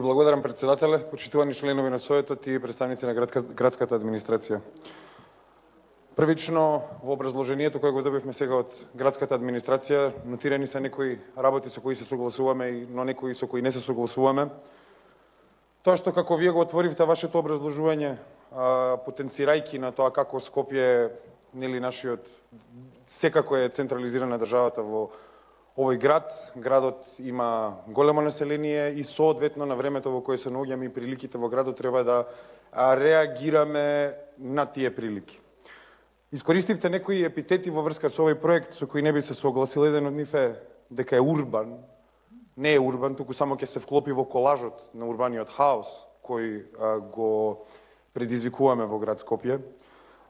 Благодарам, председателе, почитувани членови на Советот и представници на градската администрација. Првично, во образложението кое го добивме сега од градската администрација, нотирани се некои работи со кои се согласуваме, но некои со кои не се согласуваме. Тоа што како вие го отворивте вашето образложување, потенцирајќи на тоа како Скопје, нели нашиот, секако е централизирана државата во овој град. Градот има големо население и соодветно на времето во кое се наоѓаме и приликите во градот треба да реагираме на тие прилики. Искористивте некои епитети во врска со овој проект со кои не би се согласил. Еден од нив е дека е урбан. Не е урбан, туку само ќе се вклопи во колажот на урбаниот хаос кој го предизвикуваме во град Скопје.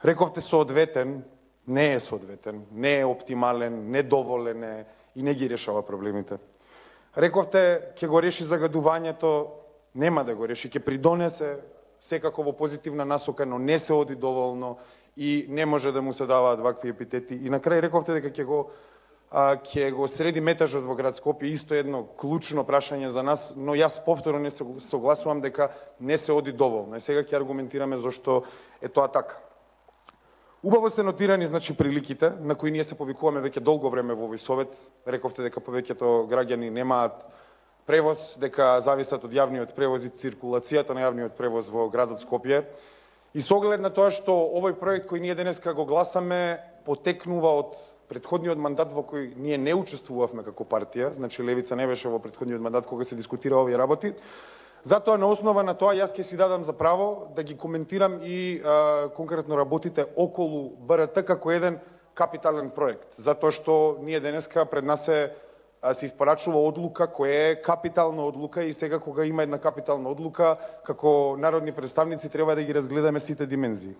Рековте соодветен, не е соодветен, не е оптимален, недоволен е и не ги решава проблемите. Рековте ќе го реши загадувањето, нема да го реши, ќе придонесе секако во позитивна насока, но не се оди доволно и не може да му се даваат вакви епитети. И на крај рековте дека ќе го среди метажот во град Скопје, исто едно клучно прашање за нас, но јас повторно не се согласувам дека не се оди доволно. И сега ќе аргументираме зошто е тоа така. Убаво се нотирани, значи, приликите на кои ние се повикуваме веќе долго време во овој совет. Рековте дека повеќето граѓани немаат превоз, дека зависат од јавниот превоз и циркулацијата на јавниот превоз во градот Скопје. И со оглед на тоа што овој проект кој ние денеска го гласаме потекнува од претходниот мандат во кој ние не учествувавме како партија, значи Левица не беше во претходниот мандат кога се дискутира овие работи. Затоа на основа на тоа јас ќе си дадам за право да ги коментирам и конкретно работите околу БРТ како еден капитален проект, затоа што ние денеска пред нас се испорачува одлука која е капитална одлука и сега кога има една капитална одлука, како народни представници треба да ги разгледаме сите димензии.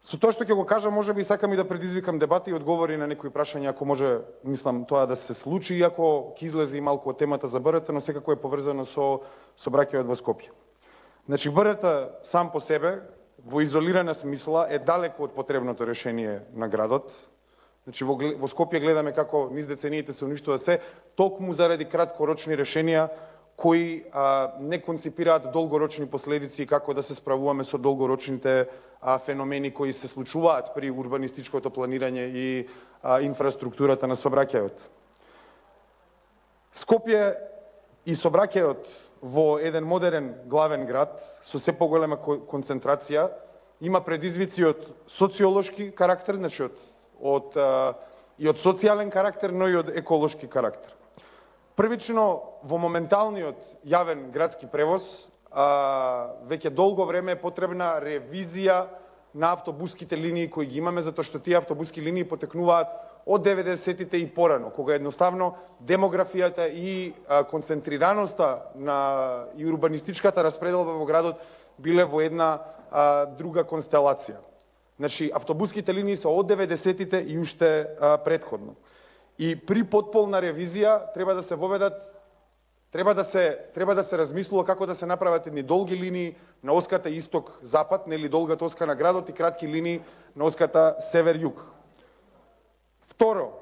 Со тоа што ќе го кажам, можеби сакам и да предизвикам дебати и одговори на некои прашања, ако може, мислам, тоа да се случи, иако ќе излезе и малку од темата за БРТ, но секако е поврзано со сообраќајот во Скопје. Значи, БРТ сам по себе, во изолирана смисла, е далеко од потребното решение на градот. Значи, во Скопје гледаме како низ децениите се уништува се, токму заради краткорочни решенија кои не конципираат долгорочни последици и како да се справуваме со долгорочните феномени кои се случуваат при урбанистичкото планирање и инфраструктурата на сообраќајот. Скопје и сообраќајот во еден модерен главен град со се поголема концентрација има предизвици од социолошки карактер, значи од социјален карактер, но и од еколошки карактер. Првично, во моменталниот јавен градски превоз, веќе долго време е потребна ревизија на автобуските линии кои ги имаме, затоа што тие автобуски линии потекнуваат од 90-тите и порано, кога едноставно демографијата и концентрираноста на и урбанистичката распределба во градот биле во една друга констелација. Значи, автобуските линии се од 90-тите и уште претходно. И при потполна ревизија треба да се воведат, треба да се размислува како да се направат едни долги линии на оската исток-запад, нели долгата оска на градот и кратки линии на оската север-југ. Второ,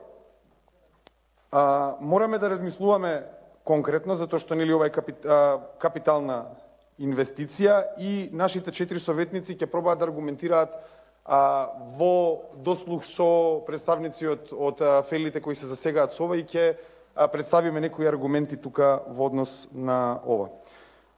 мораме да размислуваме конкретно, затоа што нели ова е капитална инвестиција и нашите 4 советници ќе пробаат да аргументираат во дослух со представници од фелите кои се засегаат со ова и ќе представиме некои аргументи тука во однос на ова.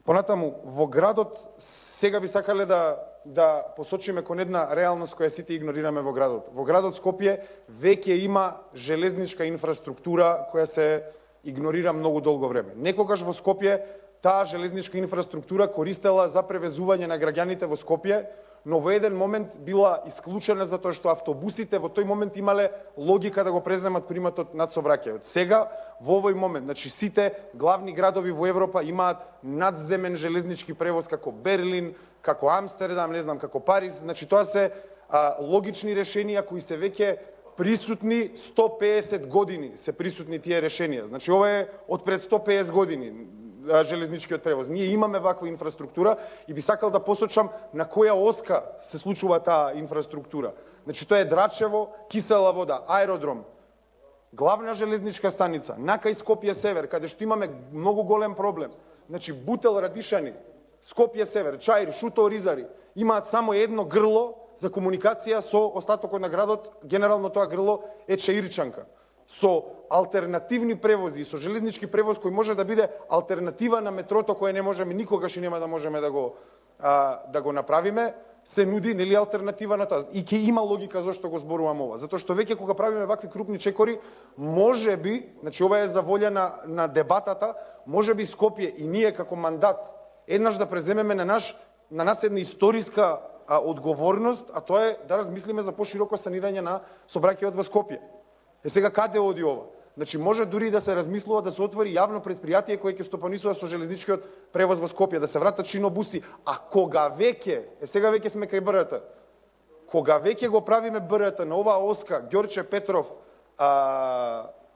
Понатаму, во градот сега би сакале да посочиме кон една реалност која сите игнорираме во градот. Во градот Скопје веќе има железничка инфраструктура која се игнорира многу долго време. Некогаш во Скопје таа железничка инфраструктура користела за превезување на граѓаните во Скопје, но во еден момент била исклучена затоа што автобусите во тој момент имале логика да го преземат приматот над сообраќајот. Сега, во овој момент, значи сите главни градови во Европа имаат надземен железнички превоз како Берлин, како Амстердам, не знам, како Париз. Значи тоа се логични решенија кои се веќе присутни 150 години, се присутни тие решенија. Значи ова е од пред 150 години. железничкиот превоз. Ние имаме ваква инфраструктура и би сакал да посочам на која оска се случува таа инфраструктура. Значи тоа е Драчево, кисела вода, аеродром, главна железничка станица, на кај Скопје Север, каде што имаме многу голем проблем. Значи, Бутел, Радишани, Скопје Север, Чаир, Шуто, Ризари, имаат само едно грло за комуникација со остатокот на градот, генерално тоа грло е Чаирчанка. Со алтернативни превози, со железнички превоз кој може да биде алтернатива на метрото, кој не можеме никогаш и нема да можеме да го направиме, се нуди нели алтернатива на тоа. И ќе има логика зашто го зборувам ова, затоа што веќе кога правиме вакви крупни чекори, можеби, значи ова е за волја на дебатата, можеби Скопје и ние како мандат еднаш да преземеме на нас една историска одговорност, а тоа е да размислиме за пошироко санирање на сообраќајот во Скопје. Сега каде оди ова? Значи може дури да се размислува да се отвори јавно предпријатие кое ќе стопанисува со железничкиот превоз во Скопје, да се вратат шинобуси, а кога веќе, сега веќе сме кај БРТ. Кога веќе го правиме БРТ на оваа оска Ѓорче Петров,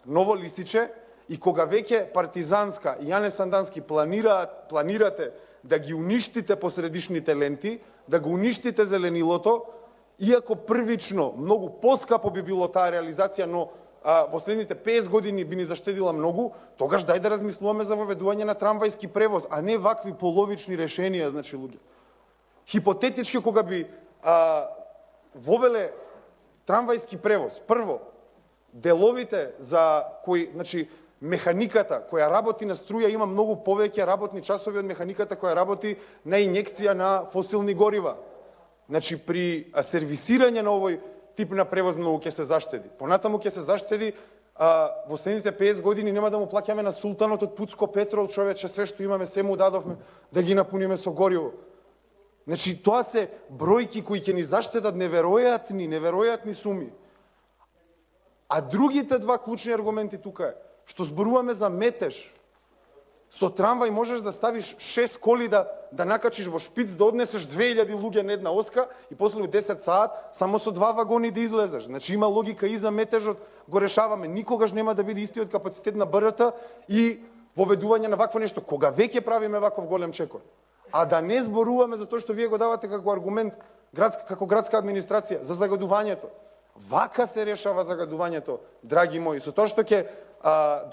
Ново Лисиче, и кога веќе Партизанска и Јане Сандански планирате да ги уништите посредишните ленти, да го уништите зеленилото, иако првично многу поскапо би било таа реализација, но во следните 50 години би ни заштедила многу, тогаш дај да размислуваме за воведување на трамвајски превоз, а не вакви половични решенија, значи луѓе. Хипотетички кога би вовеле трамвајски превоз, прво деловите за кои, значи механиката која работи на струја има многу повеќе работни часови од механиката која работи на инјекција на фосилни горива. Значи, при сервисирање на овој тип на превоз многу ќе се заштеди. Понатаму ќе се заштеди, во следните 50 години нема да му плаќаме на султанот од Пуцко Петрол, човече, све што имаме, се му дадовме да ги напуниме со гориво. Значи, тоа се бројки кои ќе ни заштедат неверојатни суми. А другите два клучни аргументи тука е, што зборуваме за метеж. Со трамвај можеш да ставиш 6 коли да накачиш во шпиц, да однесеш 2000 луѓе на една оска и после 10 саат само со 2 вагони да излезеш. Значи има логика и за метежот, го решаваме. Никогаш нема да биде истиот капацитет на БРТ и воведување на вакво нешто, кога веќе правиме ваков голем чекор. А да не зборуваме за тоа што вие го давате како аргумент како градска администрација за загадувањето. Вака се решава загадувањето, драги мои, со тоа што ќе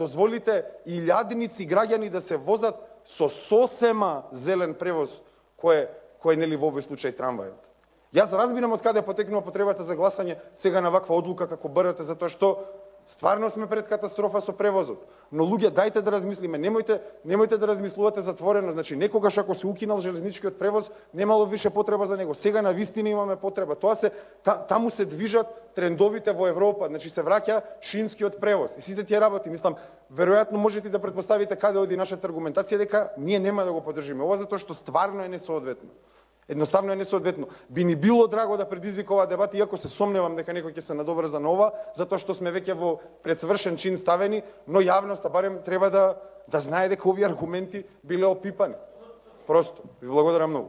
дозволите илјадници граѓани да се возат со сосема зелен превоз, кој нели во овој случај трамвајот. Јас разбирам од каде потекнува потребата за гласање сега на ваква одлука како БРТ, затоа што стварно сме пред катастрофа со превозот. Но луѓе, дајте да размислиме, немојте да размислувате затворено. Значи некогаш ако се укинал железничкиот превоз, немало више потреба за него. Сега на вистина имаме потреба. Таму се движат трендовите во Европа, значи се враќа шинскиот превоз. И сите тие работи, мислам, веројатно можете да претпоставите каде оди нашата аргументација дека ние нема да го поддржиме ова затоа што стварно е несоодветно. Едноставно е несоодветно. Би ни било драго да предизвика оваа дебата, иако се сомневам дека некој ќе се надоврза на ова, затоа што сме веќе во предсвршен чин ставени, но јавноста барем треба да знае дека овие аргументи биле опипани. Просто. Ви благодарам многу.